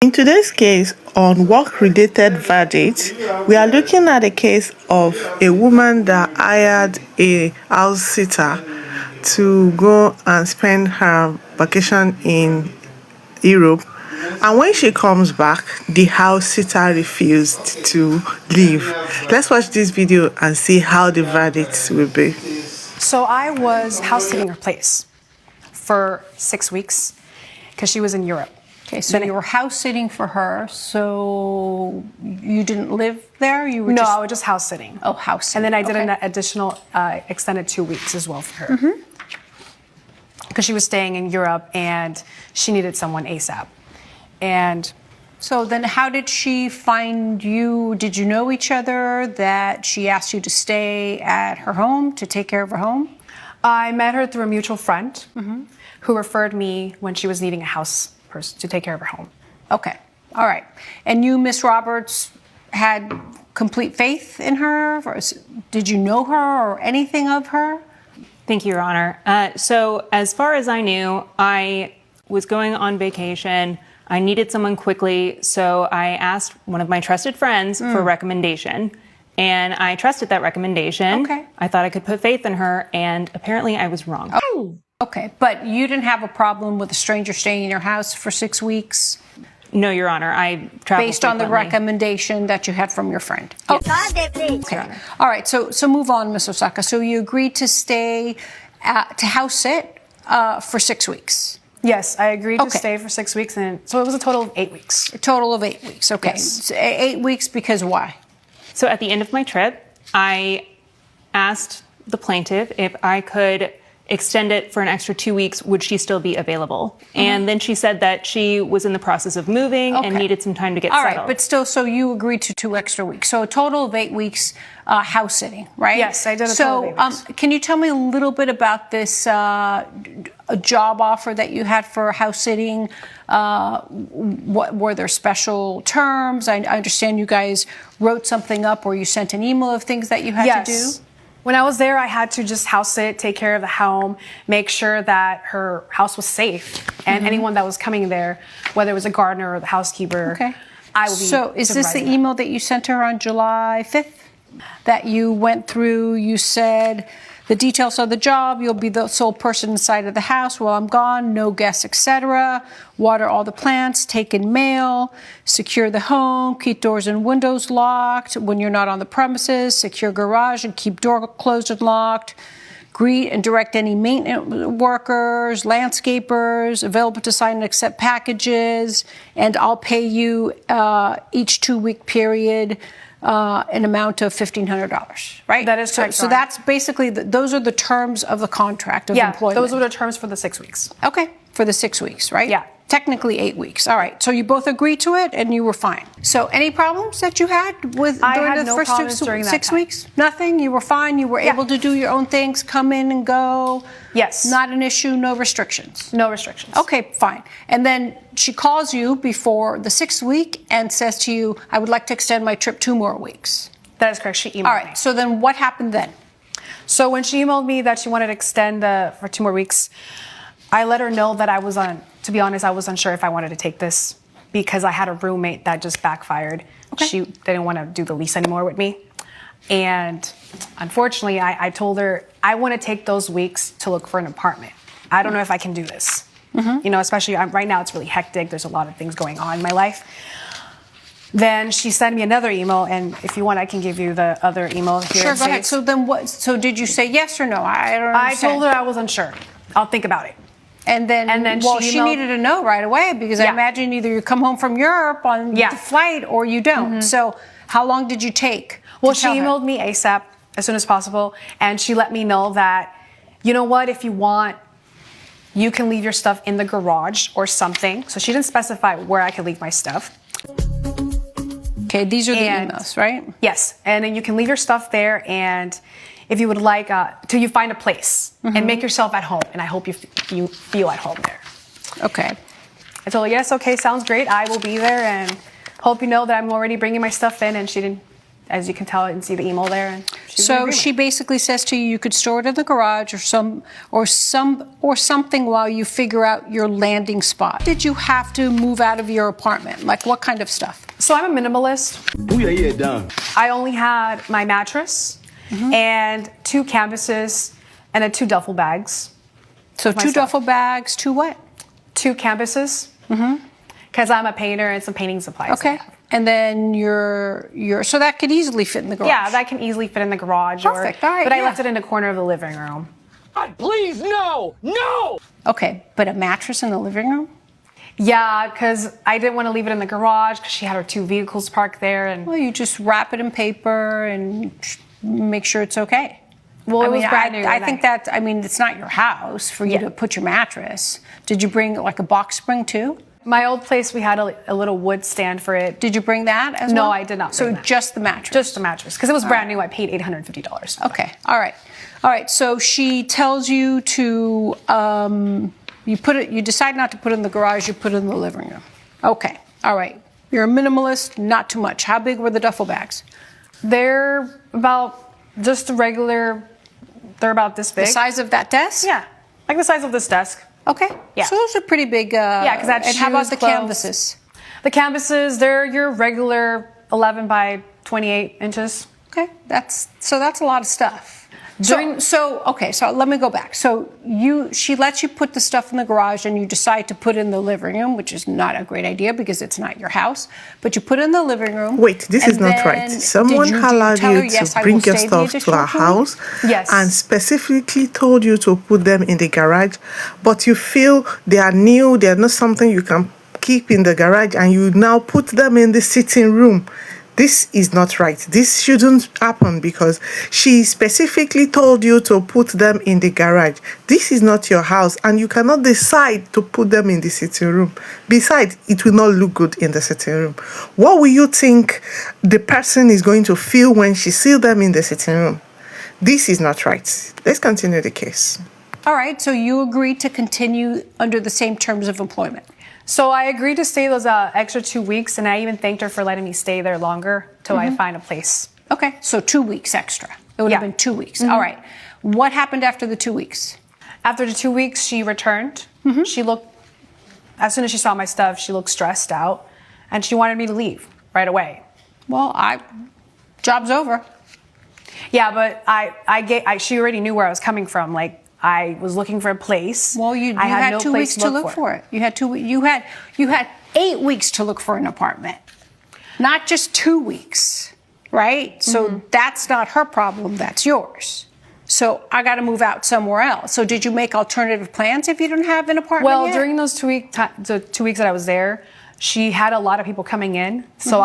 In today's case on work-related verdict, we are looking at a case of a woman that hired a house sitter to go and spend her vacation in Europe. And when she comes back, the house sitter refused to leave. Let's watch this video and see how the verdict will be. So I was house sitting her place for 6 weeks because she was in Europe. Okay, so you were house sitting for her, so you didn't live there? You were I was just house sitting. Oh, house sitting. And then I did an additional extended 2 weeks as well for her. Because she was staying in Europe and she needed someone ASAP. And so then how did she find you? Did you know each other that she asked you to stay at her home, to take care of her home? I met her through a mutual friend who referred me when she was needing a house person to take care of her home. Okay, all right. And you, Miss Roberts, had complete faith in her? Did you know her or anything of her? Thank you, Your Honor. So as far as I knew, I was going on vacation. I needed someone quickly, so I asked one of my trusted friends for a recommendation. And I trusted that recommendation. Okay. I thought I could put faith in her, and apparently I was wrong. Oh, okay. But you didn't have a problem with a stranger staying in your house for 6 weeks? No, Your Honor. I traveled based on the frequently. recommendation that you had from your friend? Yes. Okay. All right. So move on, Ms. Osaka. So you agreed to stay to house sit for 6 weeks? Yes, I agreed to stay for 6 weeks, and so it was a total of 8 weeks. A total of 8 weeks. Okay. Yes. So 8 weeks because why? So at the end of my trip, I asked the plaintiff if I could extend it for an extra 2 weeks, would she still be available? And then she said that she was in the process of moving and needed some time to get settled. All right, but still, so you agreed to 2 extra weeks. So a total of 8 weeks house sitting, right? Yes, I did a total of 8 weeks. Can you tell me a little bit about this a job offer that you had for house sitting? What were there special terms? I understand you guys wrote something up or you sent an email of things that you had to do. When I was there, I had to just house sit, take care of the home, make sure that her house was safe, and anyone that was coming there, whether it was a gardener or the housekeeper, I would be So is this the email that you sent her on July 5th? That you went through, you said, the details of the job, you'll be the sole person inside of the house while I'm gone, no guests, etc. Water all the plants, take in mail, secure the home, keep doors and windows locked when you're not on the premises, secure garage and keep door closed and locked. Greet and direct any maintenance workers, landscapers, available to sign and accept packages, and I'll pay you each 2 week period an amount of $1,500, right? That is correct. So that's basically, those are the terms of the contract of employment. Those were the terms for the 6 weeks. Okay, for the 6 weeks, right? Yeah. Technically 8 weeks. All right. So you both agreed to it and you were fine. So any problems that you had during the first six weeks? Nothing? You were fine? You were able to do your own things, come in and go? Yes. Not an issue, no restrictions? No restrictions. Okay, fine. And then she calls you before the 6th week and says to you, I would like to extend my trip 2 more weeks. That is correct. She emailed me. All right. So then what happened then? So when she emailed me that she wanted to extend for 2 more weeks, I let her know that to be honest, I was unsure if I wanted to take this because I had a roommate that just backfired. Okay. She didn't want to do the lease anymore with me. And unfortunately, I told her, I want to take those weeks to look for an apartment. I don't know if I can do this. You know, especially right now, it's really hectic. There's a lot of things going on in my life. Then she sent me another email, and if you want, I can give you the other email here. Sure, go ahead. So then what? So did you say yes or no? I don't understand. I told her I was unsure. I'll think about it. And then she needed to know right away because I imagine either you come home from Europe on the flight or you don't. So how long did you take? Well, she emailed me ASAP, as soon as possible, and she let me know that, you know what, if you want, you can leave your stuff in the garage or something. So she didn't specify where I could leave my stuff. Okay, these are the emails, right? Yes, and then you can leave your stuff there, and if you would like, till you find a place and make yourself at home, and I hope you feel at home there. Okay. I told her, yes, okay, sounds great. I will be there, and hope you know that I'm already bringing my stuff in, and she didn't as you can tell and see the email there. And she's in So agreement. she basically says to you, you could store it in the garage or something while you figure out your landing spot. Did you have to move out of your apartment? Like what kind of stuff? So I'm a minimalist. I only had my mattress and 2 canvases and 2 duffel bags. So my 2 stuff. duffel bags, 2 what? 2 canvases. Because I'm a painter and some painting supplies. Okay. And then so that could easily fit in the garage. Yeah, that can easily fit in the garage. Perfect. All right, But I yeah. left it in the corner of the living room. God, please, no! No! Okay, but a mattress in the living room? Yeah, because I didn't want to leave it in the garage because she had her 2 vehicles parked there. And Well, you just wrap it in paper and make sure it's okay. well, it was brand new. I think that, it's not your house for you to put your mattress. Did you bring like a box spring too? My old place, we had a little wood stand for it. Did you bring that as No, well? I did not So bring that. just the mattress? Just the mattress, because it was brand new. I paid $850. Okay, all right. All right, so she tells you to, you decide not to put it in the garage, you put it in the living room. Okay, all right. You're a minimalist, not too much. How big were the duffel bags? They're about just a regular, they're about this big. The size of that desk? Yeah, like the size of this desk. Okay. Yeah. So those are pretty big. Yeah, because that's And how about shoes, the clothes. canvases? The canvases, they're your regular 11 by 28 inches. Okay, that's a lot of stuff. During- So let me go back. So she lets you put the stuff in the garage and you decide to put it in the living room, which is not a great idea because it's not your house. But you put it in the living room. Wait, this is and not right. then Someone did allowed tell you her, yes, to I bring will your stay the stuff to additional our 2 house Yes. and specifically told you to put them in the garage, but you feel they are new, they're not something you can keep in the garage, and you now put them in the sitting room. This is not right. This shouldn't happen because she specifically told you to put them in the garage. This is not your house and you cannot decide to put them in the sitting room. Besides, it will not look good in the sitting room. What will you think the person is going to feel when she sees them in the sitting room? This is not right. Let's continue the case. All right, so you agreed to continue under the same terms of employment. So I agreed to stay those extra 2 weeks, and I even thanked her for letting me stay there longer till I find a place. Okay, so 2 weeks extra. It would have Yeah. been 2 weeks. All right. What happened after the 2 weeks? After the 2 weeks, she returned. She looked, as soon as she saw my stuff, she looked stressed out, and she wanted me to leave right away. Well, job's over. Yeah, but she already knew where I was coming from. Like, I was looking for a place. Well, you I had no 2 place weeks to look for it. You had 8 weeks to look for an apartment, not just 2 weeks, right? So that's not her problem. That's yours. So I got to move out somewhere else. So did you make alternative plans if you don't have an apartment Well, yet? during those the 2 weeks that I was there, she had a lot of people coming in. So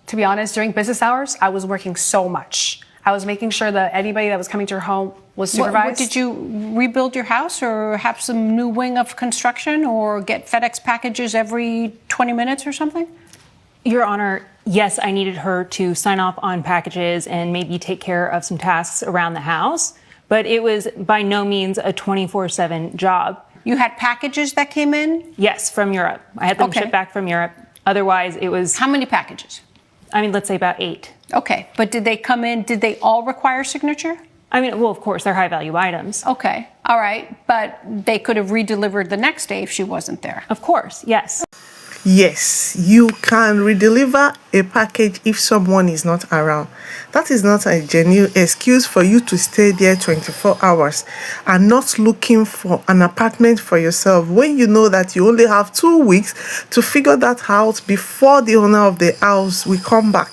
to be honest, during business hours, I was working so much. I was making sure that anybody that was coming to her home was supervised. Did you rebuild your house or have some new wing of construction or get FedEx packages every 20 minutes or something? Your Honor, yes, I needed her to sign off on packages and maybe take care of some tasks around the house, but it was by no means a 24/7 job. You had packages that came in? Yes, from Europe. I had them Okay. shipped back from Europe. Otherwise, it was, How many packages? let's say about 8. Okay, but did they come in, did they all require signature? Well, of course, they're high value items. Okay, all right, but they could have redelivered the next day if she wasn't there. Of course, yes. Yes, you can redeliver a package if someone is not around. That is not a genuine excuse for you to stay there 24 hours and not looking for an apartment for yourself when you know that you only have 2 weeks to figure that out before the owner of the house will come back.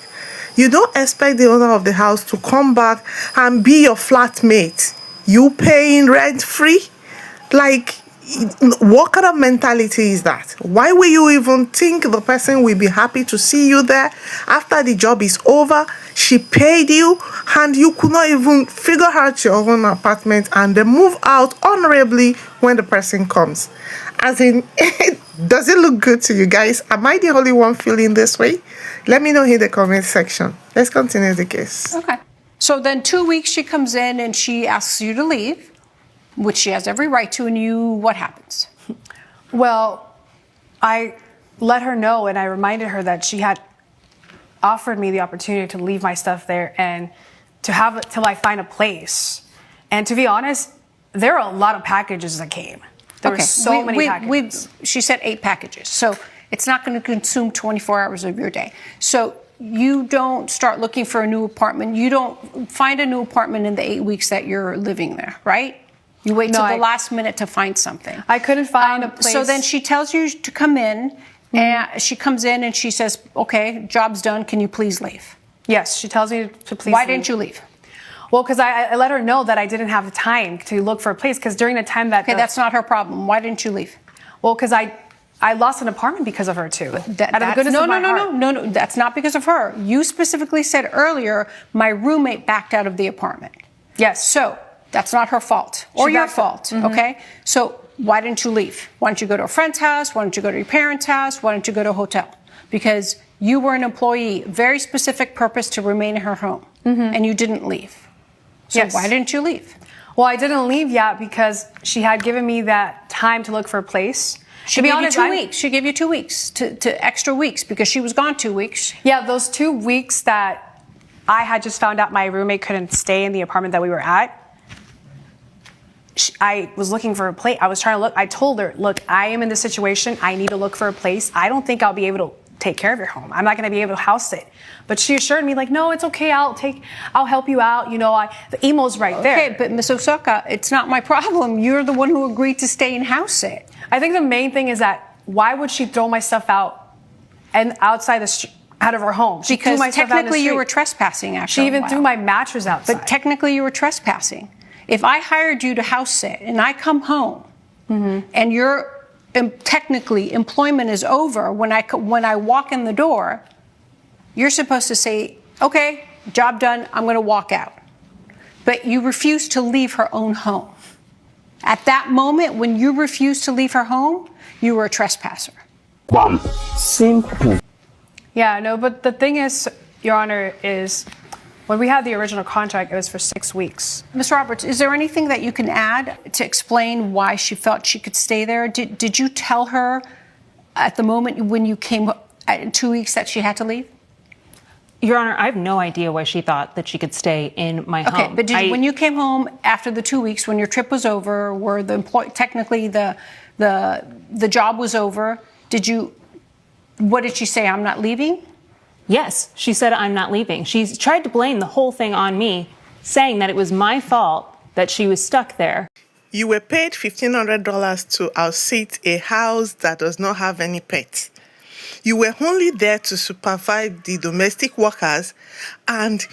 You don't expect the owner of the house to come back and be your flatmate. You paying rent free? Like, what kind of mentality is that? Why will you even think the person will be happy to see you there after the job is over? She paid you and you could not even figure out your own apartment and then move out honorably when the person comes. As in, does it look good to you guys? Am I the only one feeling this way? Let me know in the comment section. Let's continue the case. Okay. So then 2 weeks she comes in and she asks you to leave, which she has every right to, and what happens? Well, I let her know and I reminded her that she had offered me the opportunity to leave my stuff there and to have it till I find a place. And to be honest, there are a lot of packages that came. There were so many packages. She said 8 packages. So it's not going to consume 24 hours of your day. So you don't start looking for a new apartment. You don't find a new apartment in the 8 weeks that you're living there, right? You wait till the last minute to find something. I couldn't find a place. So then she tells you to come in, and she comes in and she says, okay, job's done. Can you please leave? Yes, she tells me to please Why leave. didn't you leave? Well, because I let her know that I didn't have the time to look for a place, because during the time that... Okay, that's not her problem. Why didn't you leave? Well, because I lost an apartment because of her, too. No, that's not because of her. You specifically said earlier, my roommate backed out of the apartment. Yes. So that's not her fault or your fault, okay? So why didn't you leave? Why don't you go to a friend's house? Why don't you go to your parents' house? Why don't you go to a hotel? Because you were an employee, very specific purpose to remain in her home, and you didn't leave. So why didn't you leave? Well, I didn't leave yet because she had given me that time to look for a place. She gave you 2 weeks. She gave you 2 weeks to extra weeks because she was gone 2 weeks. Yeah, those 2 weeks that I had just found out my roommate couldn't stay in the apartment that we were at, I was looking for a place. I was trying to look. I told her, look, I am in this situation. I need to look for a place. I don't think I'll be able to take care of your home. I'm not going to be able to house it. But she assured me, like, no, it's okay. I'll help you out. You know, the email's right there. Okay, but Ms. Osaka, it's not my problem. You're the one who agreed to stay and house it. I think the main thing is that why would she throw my stuff out and outside the street, out of her home? She because technically you were trespassing after She even threw my mattress outside. But technically you were trespassing. If I hired you to house sit and I come home and you're technically employment is over when I walk in the door, you're supposed to say, okay, job done, I'm going to walk out. But you refuse to leave her own home. At that moment, when you refused to leave her home, you were a trespasser. Simple. Yeah, no, but the thing is, Your Honor, is when we had the original contract, it was for 6 weeks. Ms. Roberts, is there anything that you can add to explain why she felt she could stay there? Did you tell her at the moment when you came in 2 weeks that she had to leave? Your Honor, I have no idea why she thought that she could stay in my home. Okay, but when you came home after the 2 weeks, when your trip was over, where technically the job was over, what did she say? I'm not leaving? Yes, she said, I'm not leaving. She's tried to blame the whole thing on me, saying that it was my fault that she was stuck there. You were paid $1,500 to outsit a house that does not have any pets. You were only there to supervise the domestic workers and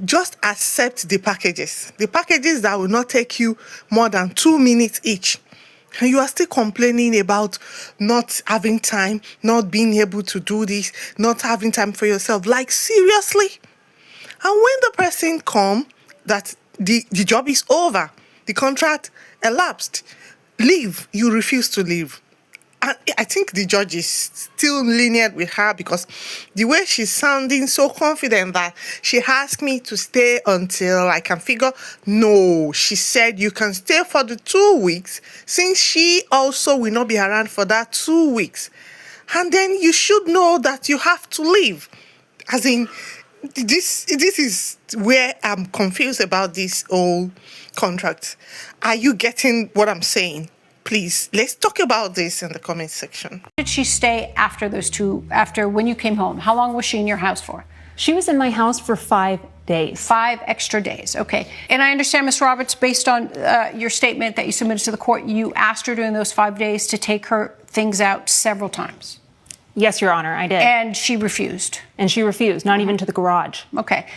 just accept the packages that will not take you more than 2 minutes each. And you are still complaining about not having time, not being able to do this, not having time for yourself. Like, seriously? And when the person comes, that the job is over, the contract elapsed, leave, you refuse to leave. And I think the judge is still lenient with her because the way she's sounding so confident that she asked me to stay until I can figure. No, she said you can stay for the 2 weeks since she also will not be around for that 2 weeks. And then you should know that you have to leave. As in, this is where I'm confused about this whole contract. Are you getting what I'm saying? Please, let's talk about this in the comment section. Did she stay after when you came home? How long was she in your house for? She was in my house for 5 days. 5 extra days, okay. And I understand, Ms. Roberts, based on your statement that you submitted to the court, you asked her during those 5 days to take her things out several times. Yes, Your Honor, I did. And she refused. And she refused, not even to the garage. Okay.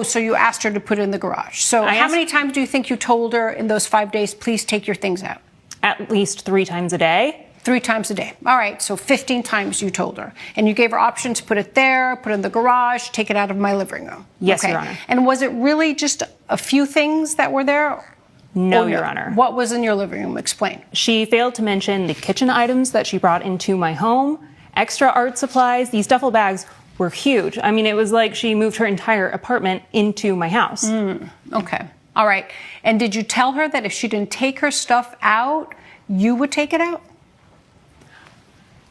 So you asked her to put it in the garage. So how many times do you think you told her in those 5 days, please take your things out? At least 3 times a day. 3 times a day. All right, so 15 times you told her. And you gave her options, put it there, put it in the garage, take it out of my living room. Yes, Your Honor. And was it really just a few things that were there? No, Your Honor. What was in your living room? Explain. She failed to mention the kitchen items that she brought into my home, extra art supplies. These duffel bags were huge. I mean, it was like she moved her entire apartment into my house. Okay. All right. And did you tell her that if she didn't take her stuff out, you would take it out?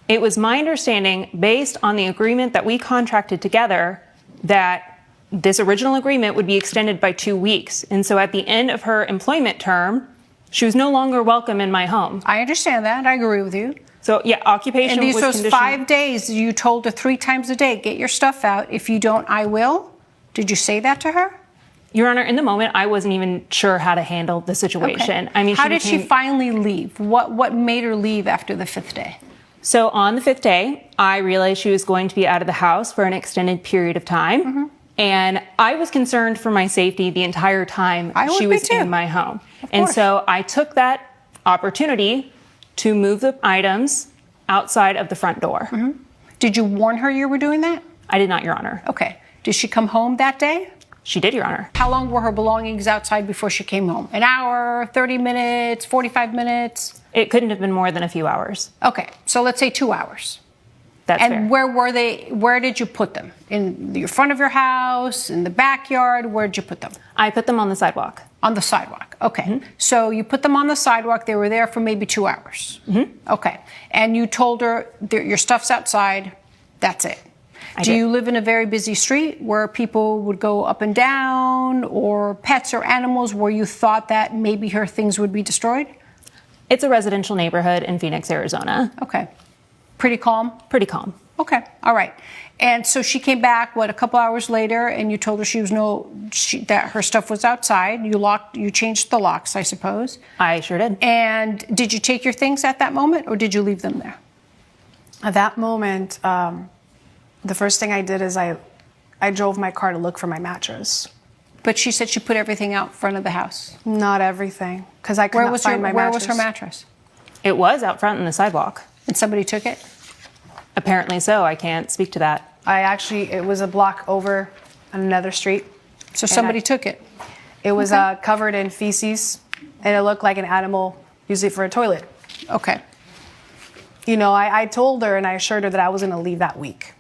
It was my understanding, based on the agreement that we contracted together, that this original agreement would be extended by 2 weeks. And so at the end of her employment term, she was no longer welcome in my home. I understand that. I agree with you. So yeah, occupation And these was those conditional. 5 days, you told her 3 times a day, get your stuff out. If you don't, I will. Did you say that to her? Your Honor, in the moment, I wasn't even sure how to handle the situation. Okay. I mean, how did she finally leave? What made her leave after the 5th day? So on the 5th day, I realized she was going to be out of the house for an extended period of time. Mm-hmm. And I was concerned for my safety the entire time she was in my home. And so I took that opportunity to move the items outside of the front door. Mm-hmm. Did you warn her you were doing that? I did not, Your Honor. Okay. Did she come home that day? She did, Your Honor. How long were her belongings outside before she came home? An hour, 30 minutes, 45 minutes? It couldn't have been more than a few hours. Okay, so let's say 2 hours. That's and fair. where were they? Where did you put them? In the front of your house? In the backyard? Where did you put them? I put them on the sidewalk. On the sidewalk. Okay. So you put them on the sidewalk. They were there for maybe 2 hours. Okay. And you told her your stuff's outside. That's it. Do you live in a very busy street where people would go up and down, or pets or animals where you thought that maybe her things would be destroyed? It's a residential neighborhood in Phoenix, Arizona. Okay. Pretty calm? Pretty calm. Okay. All right. And so she came back, a couple hours later, and you told her that her stuff was outside. You changed the locks, I suppose. I sure did. And did you take your things at that moment, or did you leave them there? At that moment, the first thing I did is I drove my car to look for my mattress. But she said she put everything out front of the house. Not everything, because I could not find my mattress. Where was her mattress? It was out front in the sidewalk. And somebody took it? Apparently so. I can't speak to that. It was a block over on another street. So somebody took it? It was covered in feces, and it looked like an animal used it for a toilet. Okay. You know, I told her and I assured her that I was going to leave that week.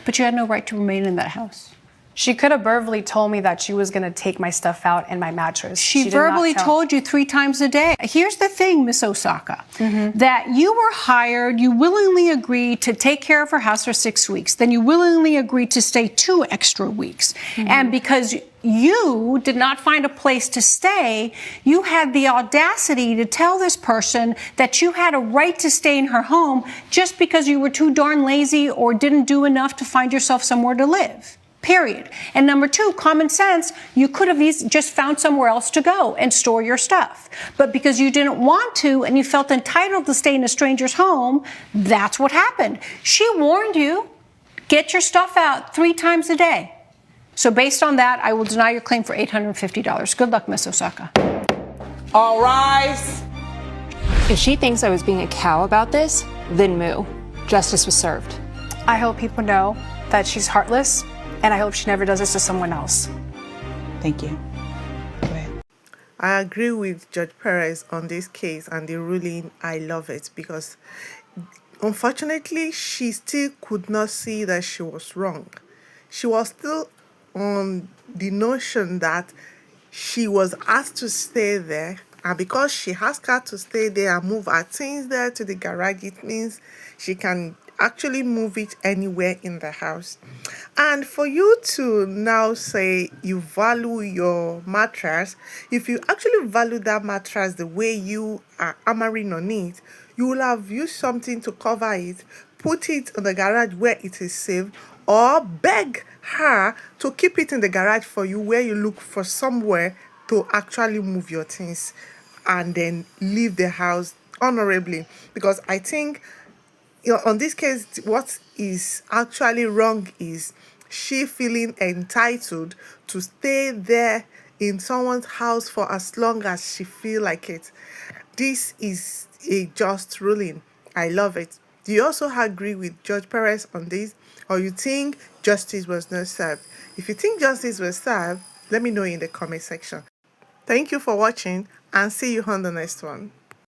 But you had no right to remain in that house. She could have verbally told me that she was going to take my stuff out and my mattress. She verbally told you 3 times a day. Here's the thing, Miss Osaka, that you were hired, you willingly agreed to take care of her house for 6 weeks. Then you willingly agreed to stay 2 extra weeks. And because you did not find a place to stay, you had the audacity to tell this person that you had a right to stay in her home just because you were too darn lazy or didn't do enough to find yourself somewhere to live. Period. And number 2, common sense, you could have just found somewhere else to go and store your stuff. But because you didn't want to and you felt entitled to stay in a stranger's home, that's what happened. She warned you, get your stuff out 3 times a day. So based on that, I will deny your claim for $850. Good luck, Miss Osaka. All rise. If she thinks I was being a cow about this, then moo. Justice was served. I hope people know that she's heartless, and I hope she never does this to someone else. Thank you. Go ahead. I agree with Judge Perez on this case and the ruling. I love it because unfortunately she still could not see that she was wrong. She was still on the notion that she was asked to stay there, and because she asked her to stay there and move her things there to the garage, it means she can actually move it anywhere in the house. And for you to now say you value your mattress, if you actually value that mattress the way you are hammering on it, you will have used something to cover it, put it in the garage where it is safe, or beg her to keep it in the garage for you where you look for somewhere to actually move your things and then leave the house honorably. Because I think on this case, what is actually wrong is she feeling entitled to stay there in someone's house for as long as she feel like it. This is a just ruling. I love it. Do you also agree with Judge Perez on this, or you think justice was not served? If you think justice was served, let me know in the comment section. Thank you for watching and see you on the next one.